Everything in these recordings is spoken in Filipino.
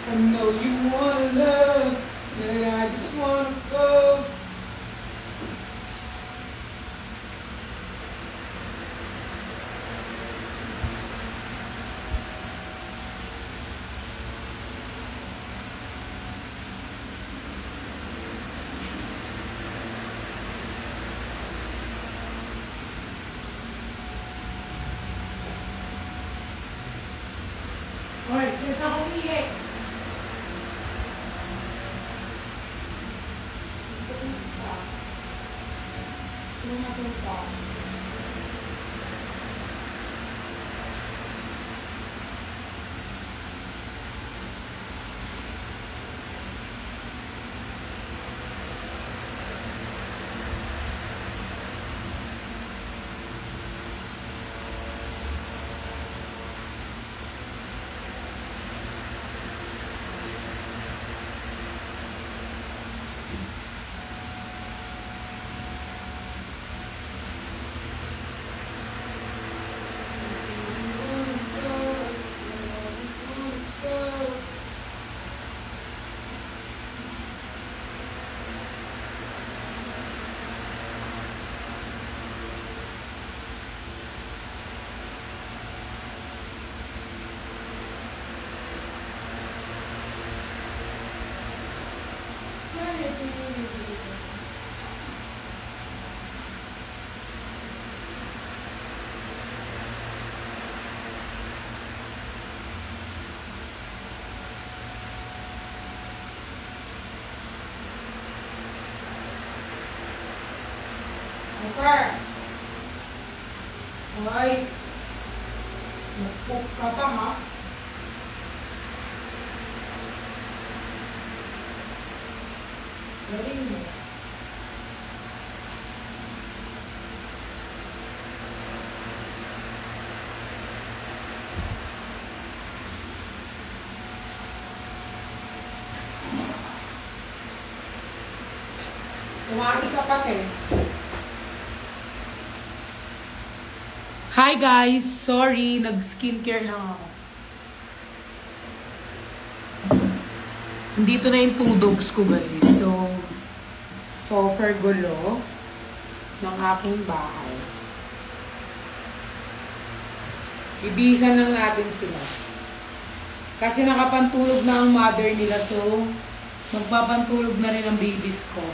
I know you want love, and I just want to fall. Hoy, since ako umihi. Cooper! Hoy! Mag-cook ka pa, ha? Galing mo. Tumaki ka pa, eh. Hi guys! Sorry, nag-skincare lang ako. Dito na yung 2 dogs ko guys. So, super gulo ng aking bahay. Ibisan lang natin sila. Kasi nakapantulog na ang mother nila. So, magpapantulog na rin ang babies ko.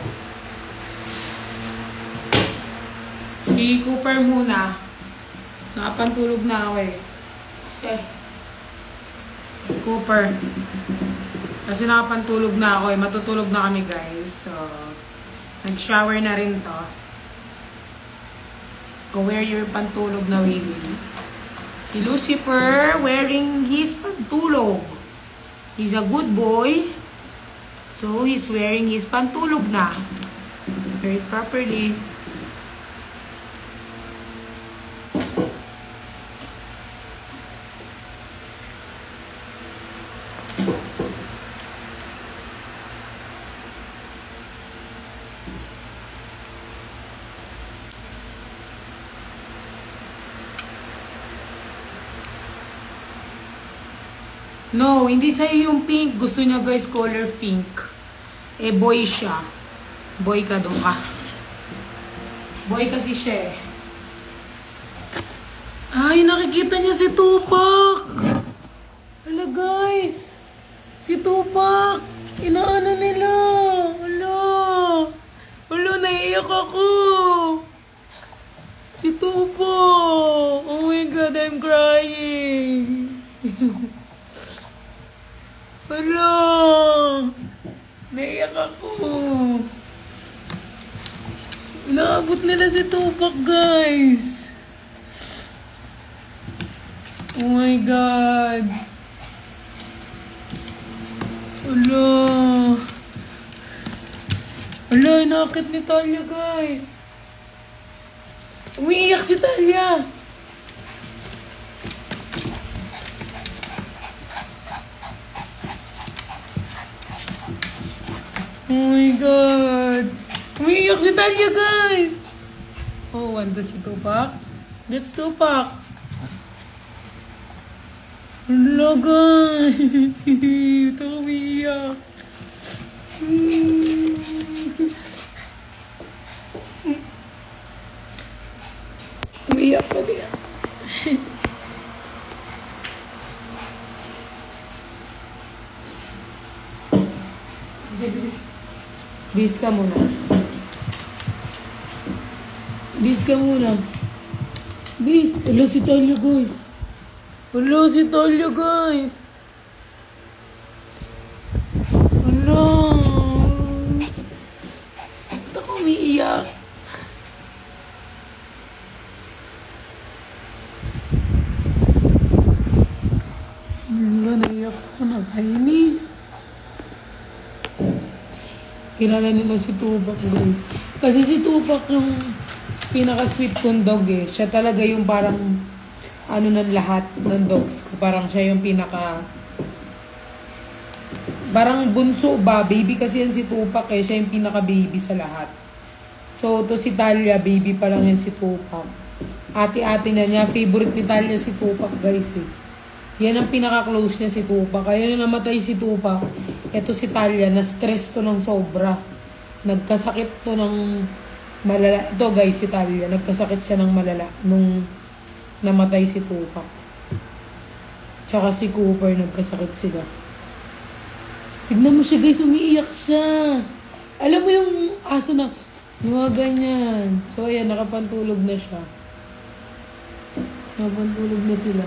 Si Cooper muna. Nakapantulog na ako eh. Stay. Cooper. Kasi nakapantulog na ako eh. Matutulog na kami guys. So, nag-shower na rin to. Go wear your pantulog na baby. Si Lucifer wearing his pantulog. He's a good boy. So, he's wearing his pantulog na. Wear it properly. No, hindi sa'yo yung pink. Gusto niya guys color pink. Eh, boy siya. Boy ka doon ka. Boy kasi siya eh. Ay, nakikita niya si Tupac. Hala guys. Si Tupac. Inaano nila. Hala. Hala, naiiyak ako. Si Tupac. Oh my God, I'm crying. Hala! Naiyak ako. Naabot nila si Tupac, guys. Oh my God. Hala. Hala, inakit ni Talia, guys. Umiiyak si Talia. Oh my God! Umiiyak si Talia, guys! Oh, wanda si Tupac. Let's Tupac. Hala, guys. Ito umiiyak. Umiiyak pa din. Bis ka muna. Bis ka muna. Bis. Hala si Talia, guys. Hala si Talia, guys. Hala. Ba't ako umiiyak? Hala, naiyak ako. Nakainis. Kilala nila si Tupac, guys. Kasi si Tupac yung pinaka-sweet kong dog eh. Siya talaga yung parang ano ng lahat ng dogs ko. Parang siya yung parang bunso ba? Baby kasi yan si Tupac eh. Siya yung pinaka-baby sa lahat. So, to si Talia, baby pa lang yan si Tupac. Ate-ate na niya. Favorite ni Talia si Tupac, guys eh. Yan ang pinaka-close niya si Tupac. Kaya na namatay si Tupac. Ito si Talia, na-stress to ng sobra. Nagkasakit to ng malala. Ito guys, si Talia, nagkasakit siya ng malala nung namatay si Tupac. Tsaka si Cooper, nagkasakit sila. Tignan mo siya guys, umiiyak siya. Alam mo yung aso na, mga ganyan. So ayan, nakapantulog na siya. Nakapantulog na sila.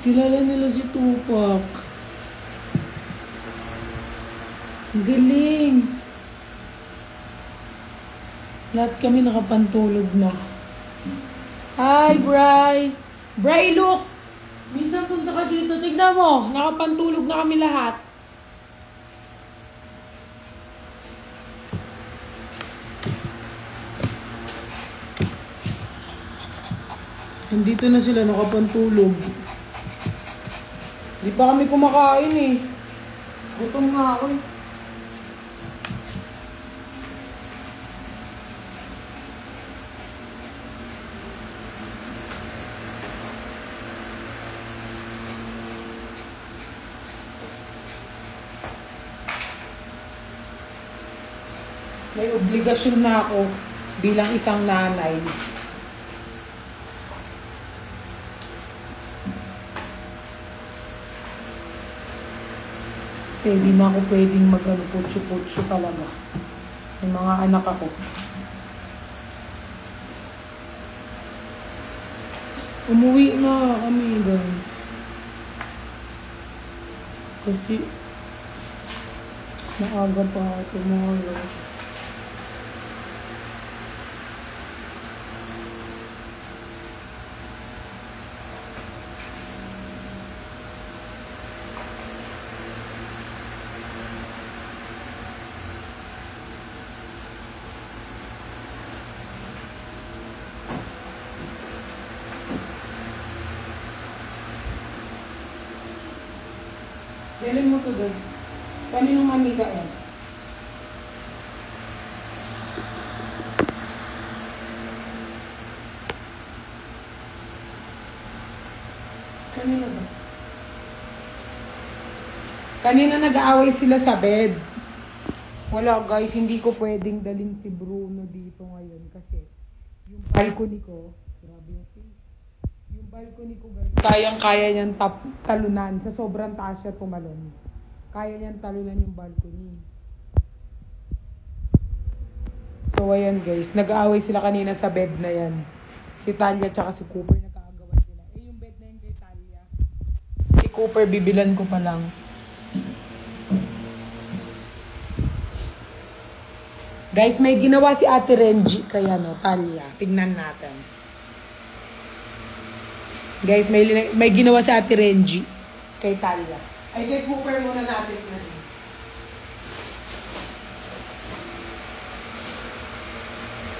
Kilala nila si Tupac. Galing. Lahat kami nakapantulog na. Hi, Bri! Bri, look! Minsan punta ka dito. Tignan mo, nakapantulog na kami lahat. Nandito na sila nakapantulog. Di pa kami kumakain eh. Gutom nga ako eh. May obligasyon na ako bilang isang nanay. Hindi na ako pwedeng mag-putso-putso talaga. Yung mga anak ako. Umuwi na kami, guys. Kasi maaga pa tomorrow. Dalhin mo to doon. Kaninong manika yan? Kanina ba? Kanina nag-aaway sila sa bed. Wala guys, hindi ko pwedeng dalhin si Bruno dito ngayon kasi yung balcony ko, grabe yung face. Yung balcony ko guys, kayang-kaya niyang talunan. Sa sobrang taas siya tumalon. Kaya niyang talunan yung balcony. So ayan guys, nag-aaway sila kanina sa bed na yan. Si Talia tsaka si Cooper nag-aagawan sila. Eh yung bed na yan kay Talia. Si Cooper bibilan ko pa lang. Guys, may ginawa si Ate Renji kaya no, Talia. Tignan natin. Guys, may ginawa si Ate Renji kay Talia. Ay, kay Cooper muna natin.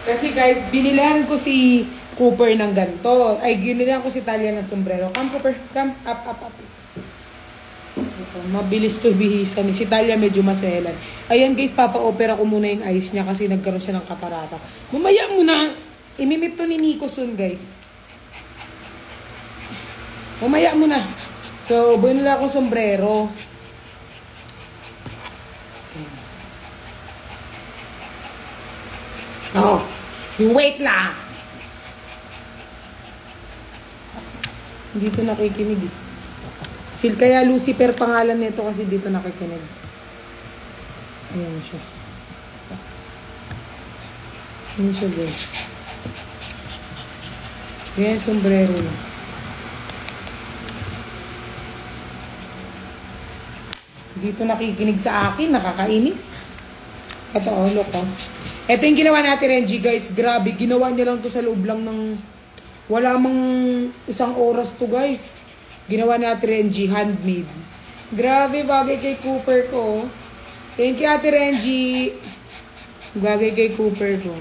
Kasi guys, binilihan ko si Cooper ng ganito. Ay, binilihan ko si Talia ng sombrero. Come, Cooper. Come. Up. Ito, mabilis to bihisan. Si Talia medyo maselan. Ayan guys, papa-opera ko muna yung eyes niya kasi nagkaroon siya ng katarata. Mamaya muna. Imimit to ni Nico soon, guys. Mamaya mo na. So, buhay nila akong sombrero. Oh, yung wait lang. Dito nakikinig. Kaya Lucifer pangalan nito kasi dito nakikinig. Ayan siya. Ayan siya, guys. Ayan, sombrero na. Dito nakikinig sa akin, nakakainis. Ito, look, oh. Ito yung ginawa natin, Renji, guys. Grabe, ginawa niya lang to sa loob lang ng... Wala mang isang oras to, guys. Ginawa natin, Renji, handmade. Grabe, bagay kay Cooper ko. Thank you, Ate Renji. Bagay kay Cooper ko.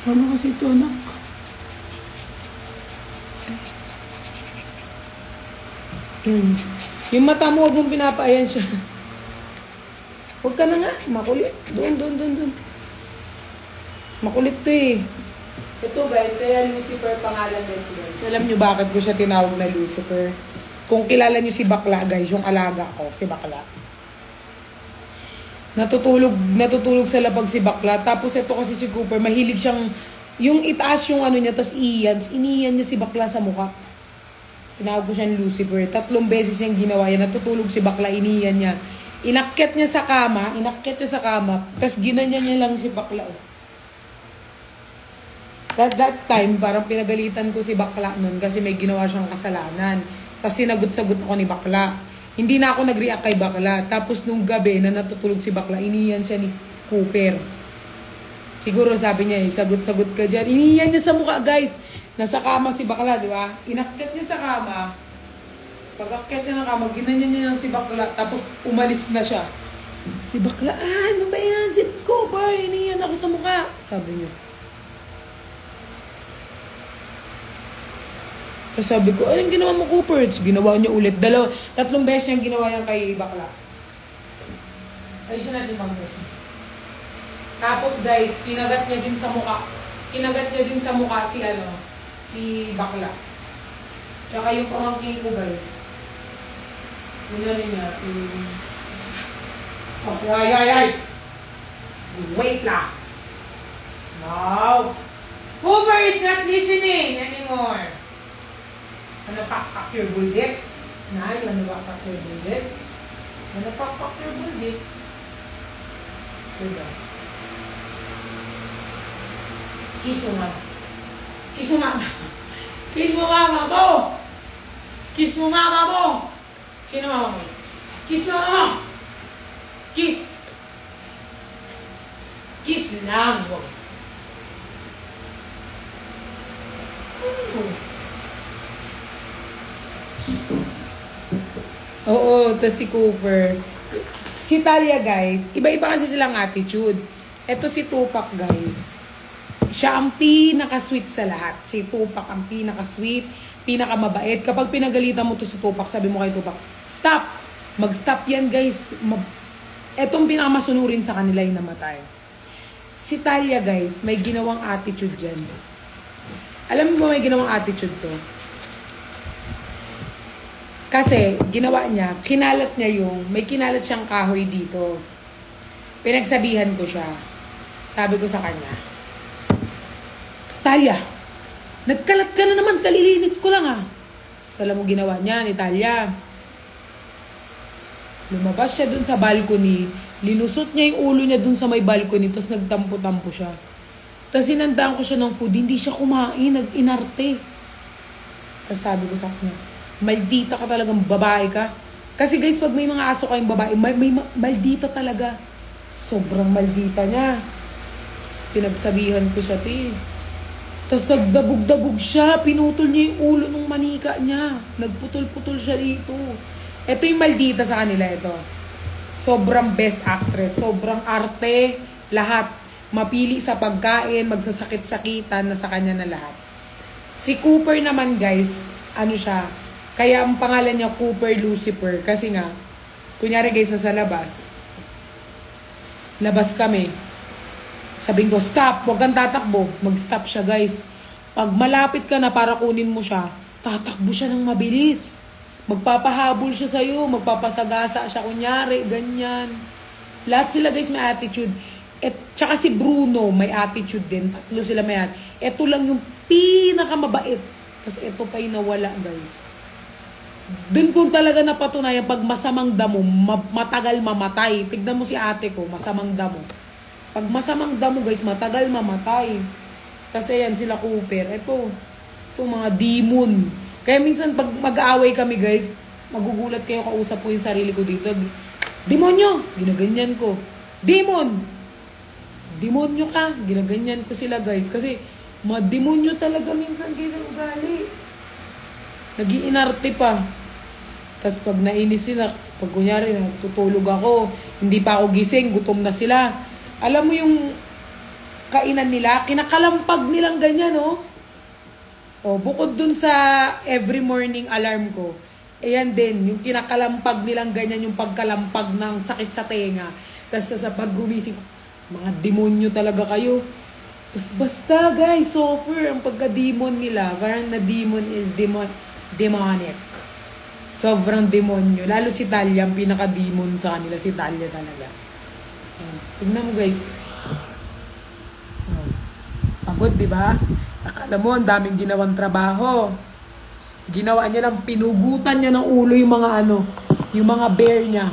Ano kasi ito, anak? Yung mata mo, huwag mong pinapaayan siya. Huwag ka na nga. Makulit. Doon. Makulit to eh. Ito guys, kaya Lucifer pangalan nito guys. Alam nyo bakit ko siya tinawag na Lucifer? Kung kilala nyo si Bakla guys, yung alaga ko, si Bakla. Natutulog sa labag si Bakla. Tapos ito kasi si Cooper, mahilig siyang, yung itaas yung ano niya, tas iniyan niya si Bakla sa mukha. Sinawag ko siya ni Lucifer. 3 beses niyang ginawa yan. Natutulog si Bakla, iniyan niya. Inakyat niya sa kama, tas ginanyan niya lang si Bakla. That time, parang pinagalitan ko si Bakla nun kasi may ginawa siyang kasalanan. Tapos sinagot-sagot ako ni Bakla. Hindi na ako nag-react kay Bakla. Tapos nung gabi na natutulog si Bakla, iniyan siya ni Cooper. Siguro sabi niya, sagot-sagot ka dyan. Iniyan niya sa mukha, guys. Nasa kama si Bakla, di ba? Inakyat niya sa kama. Pag-akyat niya ng kama, ginanyan niya lang si Bakla. Tapos umalis na siya. Si Bakla, ano ba yan? Si Cooper, iniyan ako sa mukha. Sabi niya. Tapos sabi ko, anong ginawa mo, Cooper? Ginawa niya ulit. 3 beses niyang ginawa yan kay Bakla. Alisin natin bang beses. Tapos guys, kinagat niya din sa mukha. Si Bakla. Tsaka yung pamangkin ko, guys. Yun na rin niya. Ay! Wait lang. No. Cooper is not listening anymore. Ano pak your bullet? Nay, ano pak your bullet? Ano pak your bullet? Diba? Kiss mo mama. Kiss mo mama. Kiss mo mama mo. Kiss mo mama mo. Sino mama mo? Kiss mo mama. Kiss. Kiss lang mo. Oo, tas si Cooper. Si Talia, guys, iba-iba kasi silang attitude. Ito si Tupac, guys. Siya ang pinaka-sweet sa lahat. Si Tupac ang pinaka-sweet, pinaka-mabait. Kapag pinagalitan mo to si Tupac, sabi mo kay Tupac, stop! Mag-stop yan, guys. Etong pinakamasunurin sa kanila yung namatay. Si Talia, guys, may ginawang attitude dyan. Alam mo ba may ginawang attitude to? Kasi, ginawa niya, kinalat niya may kinalat siyang kahoy dito. Pinagsabihan ko siya. Sabi ko sa kanya, Talia, nagkalat ka na naman, kalilinis ko lang ah. Alam mo ginawa niya ni Talia. Lumabas siya dun sa balcony, linusot niya yung ulo niya dun sa may balcony, tapos nagtampo-tampo siya. Tapos sinandaan ko siya ng food, hindi siya kumain, nag-inarte. Tapos sabi ko sa kanya, maldita ka talagang babae ka. Kasi guys, pag may mga aso kayong babae, may maldita talaga. Sobrang maldita niya. Tapos pinagsabihan ko siya, Tapos nagdabog-dabog siya. Pinutol niya yung ulo ng manika niya. Nagputol-putol siya dito. Ito yung maldita sa kanila, ito. Sobrang best actress. Sobrang arte. Lahat. Mapili sa pagkain, magsasakit-sakitan na sa kanya na lahat. Si Cooper naman, guys, ano siya, kaya ang pangalan niya Cooper Lucifer. Kasi nga, kunyari guys, nasa labas, Labas kami. Sabihin ko, stop, huwag kang tatakbo. Mag-stop siya, guys. Pag malapit ka na para kunin mo siya, tatakbo siya ng mabilis. Magpapahabol siya sa'yo, magpapasagasa siya, kunyari, ganyan. Lahat sila, guys, may attitude. Tsaka si Bruno, may attitude din. Tatlo sila may attitude. Ito lang yung pinakamabait. Tapos ito pa yung nawala, guys. Doon kung talaga napatunayan, pag masamang damo, matagal mamatay. Tignan mo si ate ko, masamang damo. Pag masamang damo, guys, matagal mamatay. Kasi yan, sila Cooper. Ito mga demon. Kaya minsan, pag mag-aaway kami, guys, magugulat kayo, kausap ko yung sarili ko dito. Demonyo! Ginaganyan ko. Demon! Demonyo ka! Ginaganyan ko sila, guys. Kasi, mademonyo talaga minsan kayo sa ugali. Nag-iinarte pa. Tapos pag nainis sila, pag kunyari, tutulog ako, hindi pa ako gising, gutom na sila. Alam mo yung kainan nila, kinakalampag nilang ganyan, no? O, bukod dun sa every morning alarm ko, ayan din, yung kinakalampag nilang ganyan, yung pagkalampag ng sakit sa tenga. Tapos sa paggumising, mga demonyo talaga kayo. Tapos basta, guys, suffer ang pagka-demon nila. Parang na demon is demonic. Sobrang demonyo. Lalo si Talia, ang pinaka-demon sa kanila. Si Talia talaga. Ayan. Tignan mo, guys. Pagod, di ba? Akala mo, ang daming ginawang trabaho. Ginawa niya ng pinugutan niya ng ulo yung mga yung mga bear niya.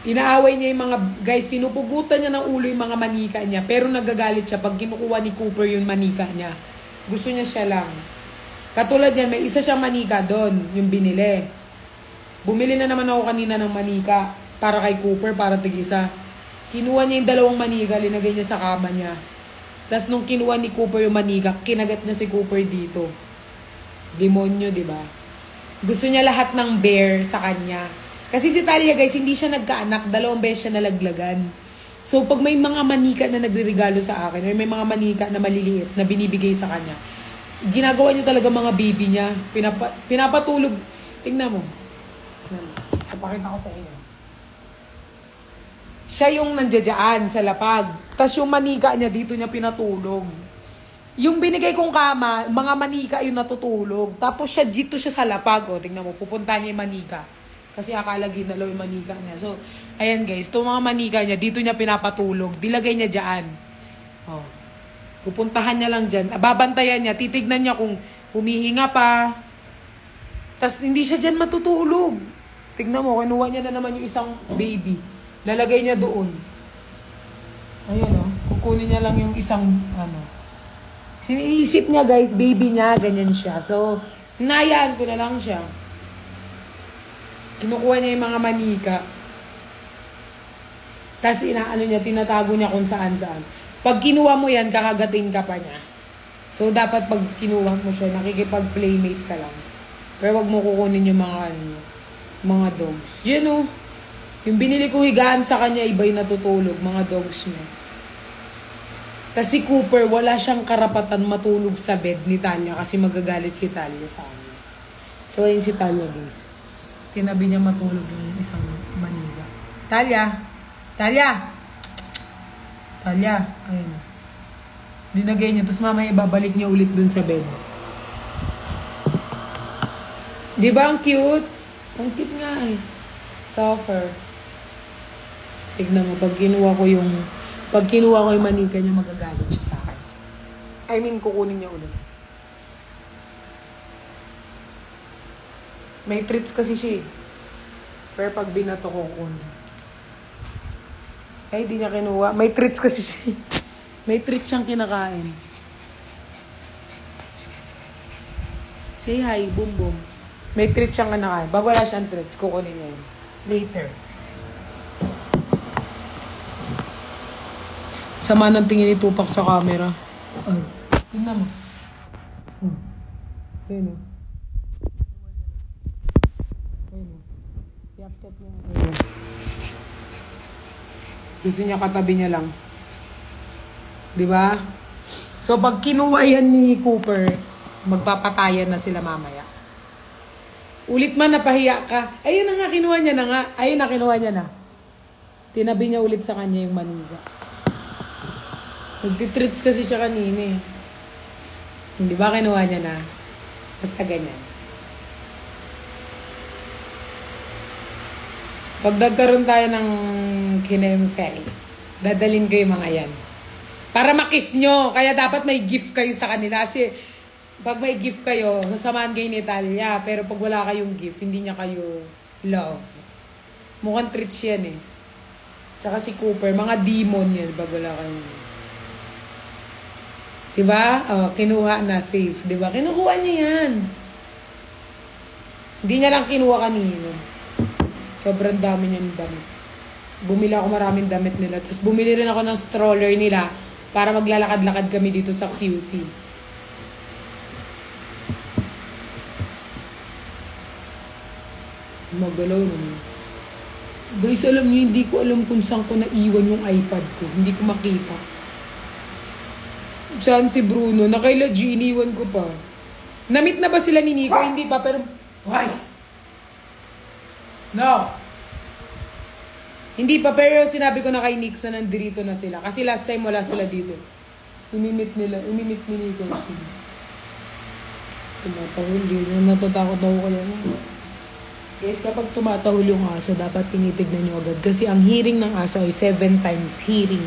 Inaaway niya yung mga, guys, pinupugutan niya ng ulo yung mga manika niya. Pero nagagalit siya pag kinukuha ni Cooper yung manika niya. Gusto niya siya lang. Katulad yan, may isa siyang manika doon, yung binili. Bumili na naman ako kanina ng manika para kay Cooper, para tig-isa. Kinuha niya yung dalawang manika, linagay niya sa kama niya. Tapos nung kinuha ni Cooper yung manika, kinagat niya si Cooper dito. Demonyo, di ba? Gusto niya lahat ng bear sa kanya. Kasi si Talia, guys, hindi siya nagkaanak. 2 beses siya nalaglagan. So, pag may mga manika na nagre-regalo sa akin, may mga manika na maliliit na binibigay sa kanya, ginagawa niya talaga mga baby niya. Pinapatulog. Tingnan mo. Papakita ko sa inyo. Siya yung nandiyadyaan sa lapag. Tapos yung manika niya, dito niya pinatulog. Yung binigay kong kama, mga manika yung natutulog. Tapos siya, dito siya sa lapag. O, tingnan mo, pupunta niya yung manika. Kasi akala ginalaw yung manika niya. So, ayan guys, itong mga manika niya, dito niya pinapatulog. Dilagay niya dyan. O. Pupuntahan niya lang dyan. Babantayan niya. Titignan niya kung humihinga pa. Tapos hindi siya dyan matutulog. Tignan mo, kinuha niya na naman yung isang baby. Lalagay niya doon. Ayan o. Kukunin niya lang yung isang, Siniisip niya guys, baby niya, ganyan siya. So, hinayaan ko na lang siya. Kinukuha niya yung mga manika. Tapos niya, tinatago niya kung saan-saan. Pag kinuha mo yan, kakagating ka pa niya. So, dapat pag kinuha mo siya, nakikipag-playmate ka lang. Pero wag mo kukunin yung mga, mga dogs. Yan o. Yung binili kong higaan sa kanya, iba yung natutulog, mga dogs niya. Tapos si Cooper, wala siyang karapatan matulog sa bed ni Talia kasi magagalit si Talia sa kanya. So, ayun si Talia, guys. Tinabi niya matulog yung isang maniga. Talia! Talia! Talia, ayun. Dinagay niya, tapos mamaya ibabalik niya ulit dun sa bed. Di ba ang cute? Ang cute nga eh. Suffer. Tignan mo, pag kinuha ko yung manika niya, magagalit siya sa akin. I mean, kukunin niya ulit. May treats kasi siya eh. Pero pag binato ko, kukunin. Ay, di niya kinuha. May treats kasi siya. May treats siyang kinakain. Say hi, boom boom. May treats siyang kinakain. Bago wala siyang treats, kukunin niya yun. Later. Sama ng tingin ni Tupac sa camera. Ay, tingnan mo. Ayun o. Ayun o. Yap-yap niya. Ayun. Gusto niya katabi niya lang. Diba? So, pag kinuha yan ni Cooper, magpapatayan na sila mamaya. Ulit man, napahiya ka. Ayun na nga, kinuha niya na nga. Ayun na, kinuha niya na. Tinabi niya ulit sa kanya yung manuga. Nagtitreats kasi siya kanina eh. Hindi ba kinuha niya na? Basta ganyan. Pag nagkaroon tayo ng Kinem Felix, dadalhin ko yung mga yan. Para makiss nyo. Kaya dapat may gift kayo sa kanila. Kasi pag may gift kayo, sasamahan kayo ni Talia. Pero pag wala kayong gift, hindi niya kayo love. Mukhang treats yan eh. Tsaka si Cooper, mga demon yan pag wala kayong gift. Diba? Oh, kinuha na, safe. Diba? Kinukuha niya yan. Hindi niya lang kinuha kanina. Sobrang dami niya ng damit. Bumili ako maraming damit nila. Tapos bumili rin ako ng stroller nila para maglalakad-lakad kami dito sa QC. Magalaw naman. Guys, alam niyo, hindi ko alam kung saan ko naiwan yung iPad ko. Hindi ko makita. Saan si Bruno? Nakaila G, iniwan ko pa. Namit na ba sila ni Nico? Hindi pa, pero... Why? No! Hindi pa, pero sinabi ko na kay Nix na nandito na sila. Kasi last time wala sila dito. Umimit ni Nico. Tumatahol yun. Natatakot ako kaya na. Guys, kapag tumatahol yung aso, dapat tinitignan nyo agad. Kasi ang hearing ng aso ay 7 times hearing.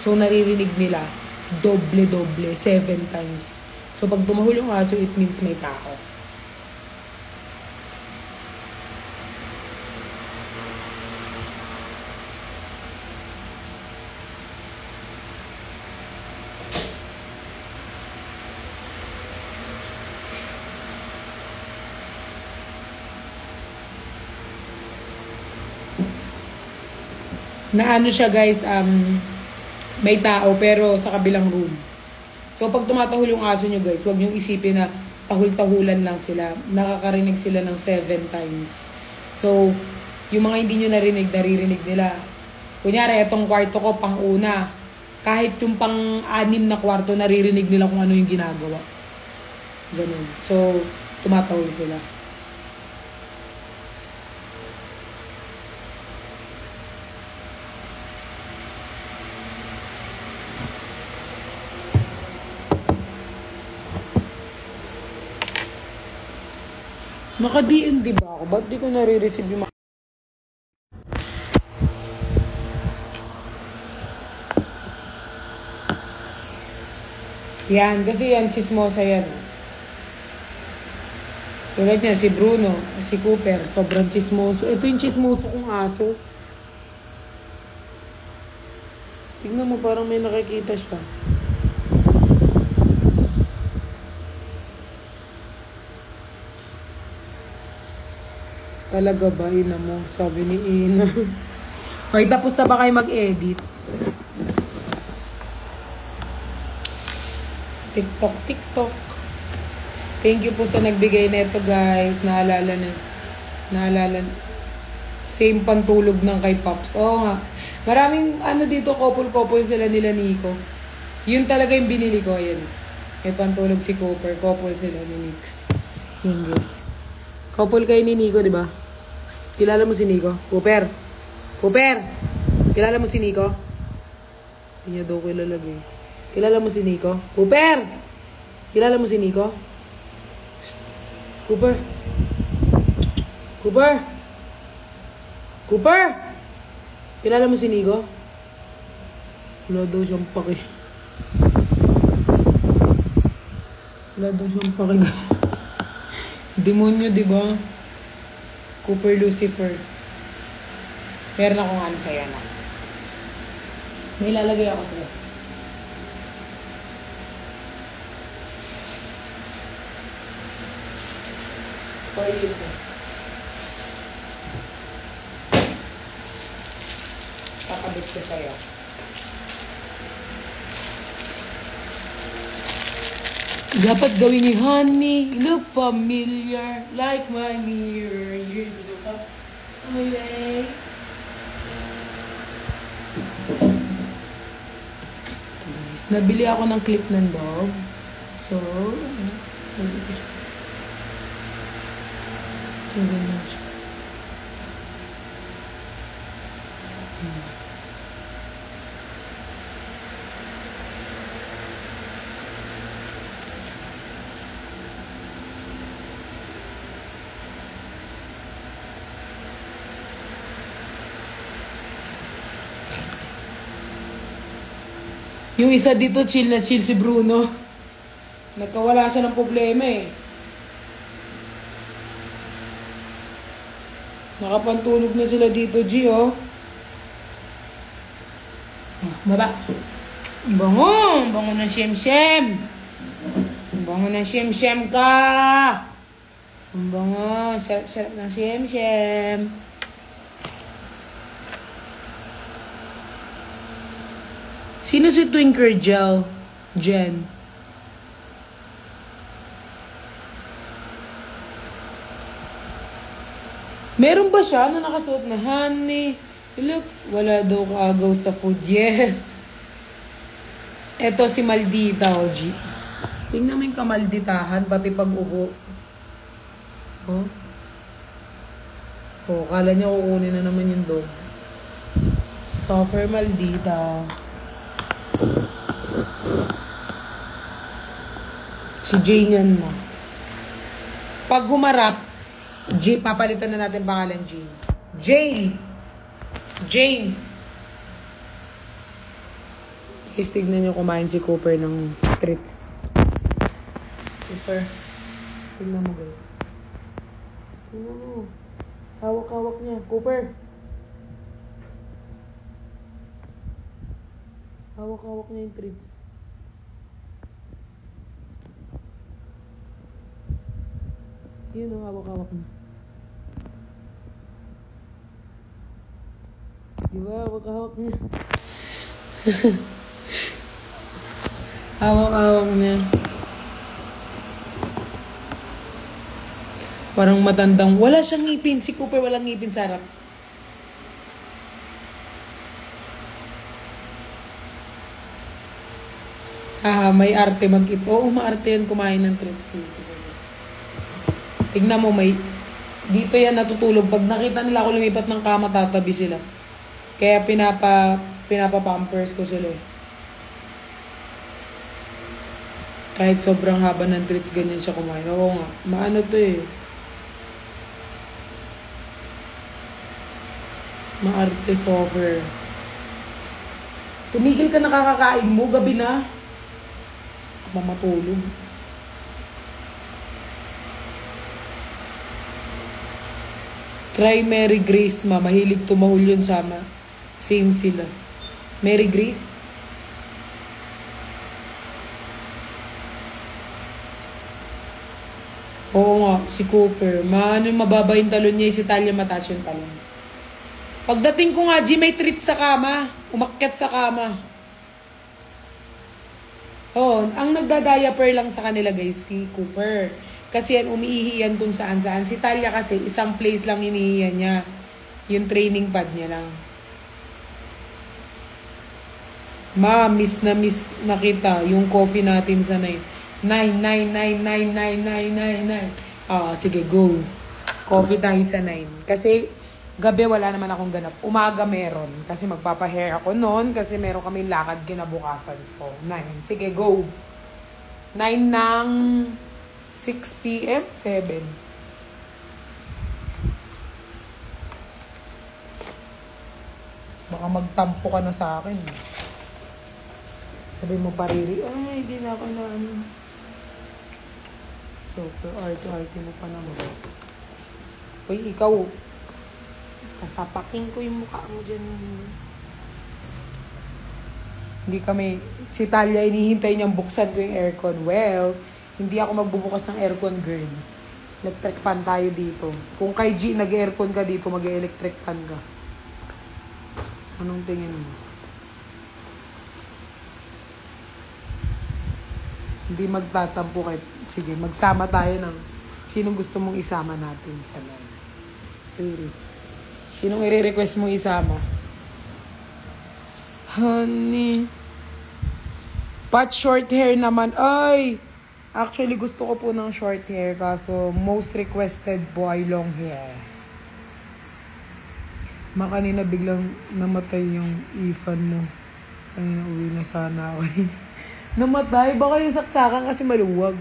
So, naririnig nila doble, 7 times. So, pag tumahol yung aso, it means may tao. Na ano siya guys, may tao pero sa kabilang room. So pag tumatahol yung aso nyo guys, huwag nyo isipin na tahul-tahulan lang sila. Nakakarinig sila ng 7 times. So, yung mga hindi nyo naririnig nila. Kunyari, itong kwarto ko, pang-una. Kahit yung pang-6 na kwarto, naririnig nila kung ano yung ginagawa. Ganun. So, tumatahol sila. Naka-DN di ba ako? Ba't di ko nare-receive yung Yan, kasi yan, chismosa yan. Tulad niya, si Bruno, si Cooper, sobrang chismoso. Ito yung chismoso kong aso. Tingnan mo, parang may nakikita siya. Talaga ba, ina mo? Sabi ni Ina. Okay, tapos na ba kayo mag-edit? TikTok. Thank you po sa nagbigay nito guys. Naalala. Same pantulog ng kay Pops. Oo nga. Maraming dito, couple sila nila Nico. Yun talaga yung binili ko. Yan. May pantulog si Cooper. Couple sila ni Nix. Yun guys. Couple kayo ni Nico, di ba? Kilala mo si Nico? Cooper! Kilala mo si Nico? Hindi niya daw kilala guys. Kilala mo si Nico? Cooper! Kilala mo si Nico? Cooper! Kilala mo si Nico? Wala daw siyang pake. Demonyo, di ba? Cooper Lucifer. Meron akong ano sa'yo na. May lalagay ako sa'yo. For you. Kakabit ko sa'yo. Dapat gawin ni honey, look familiar, like my mirror, years ago pa. Okay. Guys, nabili ako ng clip ng dog. So, pwede ko siya. So, ganyan siya. Yung isa dito, chill na chill si Bruno. Nagkawala siya ng problema eh. Nakapantulog na sila dito, G, oh. Baba. Bango! Bango ng siyem-siyem. Bango ng siyem-siyem ka. Bango. Sarap-sarap ng siyem-siyem. Sino si Twinkle Gel? Jen. Meron ba siya na nakasuot na honey? Look, wala daw kaagaw sa food. Yes. Eto si Maldita, Oji. Tingnan mo yung kamalditahan, pati pag-uko. Oh. Oh, kala niya kukunin na naman yung dog. Suffer Maldita. Si Jane yan mo. Pag humarap, papalitan na natin pangalan Jane. Jane! Jane! Guys, tignan nyo kumain si Cooper ng treats. Cooper. Tignan mo guys. Tignan mo. Hawak-hawak niya. Cooper! Hawak-hawak niya yung treats. Yun o, hawak-hawak niya. Diba? Hawak-hawak niya. Hawak-hawak niya. Parang matandang. Wala siyang ngipin. Si Cooper walang ngipin sa harap. May arte mag-ito. Oo, maarte yan kumain ng treats. Tignan mo, may... Dito yan natutulog. Pag nakita nila ako lumipat ng kama, tatabi sila. Kaya pinapa-pampers ko sila eh. Kahit sobrang haba ng treats, ganyan siya kumain. Oo nga. Maano to eh. Maarte soffer. Tumigil ka nakakakain mo, gabi na. Mamatulog. Try Mary Grace, ma. Mahilig tumahol yun sama. Same sila. Mary Grace? Oo nga, si Cooper. Mababa yung talon niya, si Talia mataas yung talon. Pagdating ko nga, G, may treat sa kama. Umakyat sa kama. Oh, ang nagda-diaper lang sa kanila, guys, si Cooper. Kasi yan, umiihi yan kung saan-saan. Si Talia kasi, isang place lang inihiyan niya. Yung training pad niya lang. Ma, miss na kita yung coffee natin sa 9. 9. Sige, go. Coffee tayo sa 9. Kasi, gabi wala naman akong ganap. Umaga meron. Kasi magpapahair ako noon. Kasi meron kami lakad kinabukasan. So, 9. Sige, go. 9 ng 6 p.m. 7. Baka magtampo ka na sa akin. Sabi mo pariri, ay, hindi na ako na ano. So, for arte-arte mo pa naman. Uy, ikaw, sasapakin ko yung mukha mo dyan. Hindi kami, si Talia, inihintay niyang buksan ko yung aircon. Well, hindi ako magbubukas ng aircon, girl. Electric fan tayo dito. Kung kay G, nag-aircon ka dito, mag-electric fan ka. Anong tingin mo? Hindi magtatampo kay... Sige, magsama tayo ng... Sinong gusto mong isama natin sa live? Really? Sinong i-request mong isama? Honey. Pat short hair naman. Ay! Actually, gusto ko po ng short hair. Kaso, most requested po ay long hair. Kanina biglang namatay yung ifan mo. Kanina uwi na sana ako. Namatay? Baka yung saksakan kasi maluwag.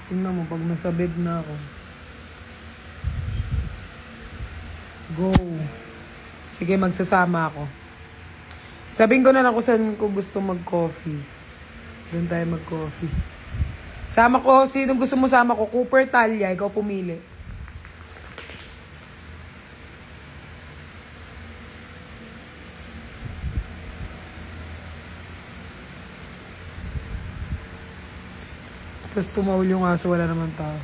Tingnan mo, pag nasa bed na ako. Go. Sige, magsasama ako. Sabihin ko na lang kung saan ko gusto mag-coffee. Doon tayo mag-coffee. Sama ko, sino gusto mo sama ko? Cooper, Talia, ikaw pumili. Tapos tumawul yung aso, wala naman tao.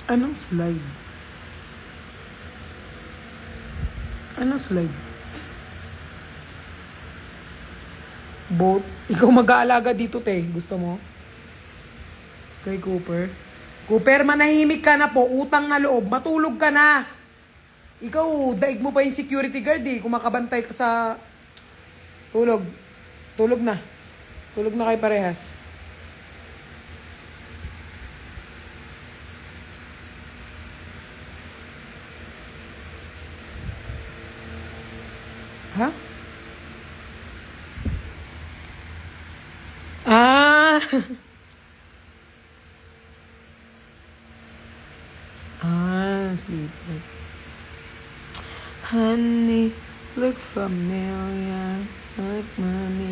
Anong slide? Anong slide? Boat? Ikaw mag-aalaga dito, te. Gusto mo? Kay Cooper? Cooper, manahimik ka na po. Utang na loob. Matulog ka na. Ikaw, daig mo pa yung security guard eh. Kung makabantay ka sa... Tulog. Tulog na. Tulog na kayo parehas. Ha? Ah! Sleeper. Honey, look familiar, like money,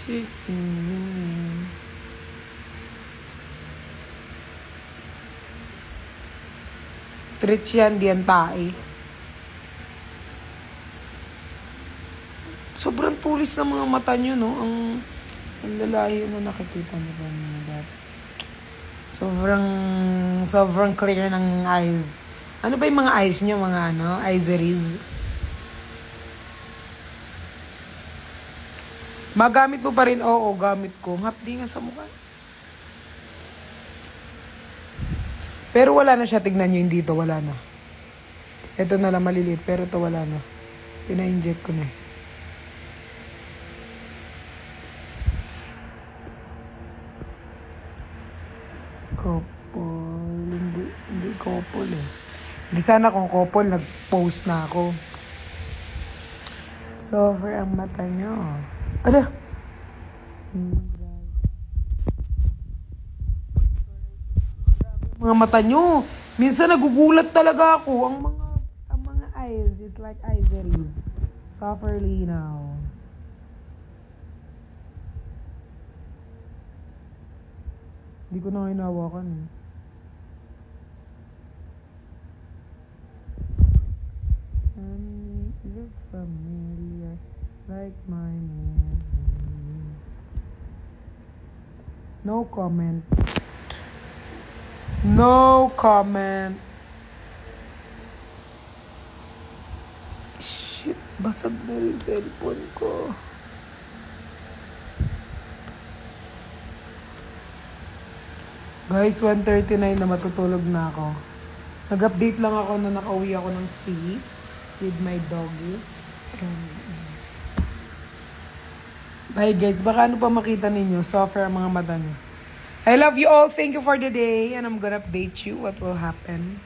she's singing. Treats yan, diyan tae. Sobrang tulis ng mga mata nyo, no? Ang lalayo na nakikita niyo ba mga dati. Sobrang clear ng eyes. Ano ba yung mga eyes nyo? Mga eyes. Magamit mo pa rin? Oo, gamit ko. Hapdi nga sa mukha. Pero wala na siya. Tignan nyo yung dito. Wala na. Ito na lang maliliit. Pero ito wala na. Pina-inject ko na eh. Couple. Hindi couple eh. Hindi sana kung couple, nag-post na ako. Sober ang mata nyo. Ano? Mga mata nyo. Minsan nagugulat talaga ako. Ang mga eyes is like ivory. Sufferly now. Hindi ko na hinawakan eh. And it looks familiar, like my memories. No comment. No comment. Shit, basag na rin cellphone ko. Guys, 1:39 na matutulog na ako. Nag-update lang ako na nakauwi ako ng sea with my doggies. Bye guys, baka ano pa makita ninyo, suffer ang mga mata nyo. I love you all. Thank you for the day and I'm gonna update you what will happen.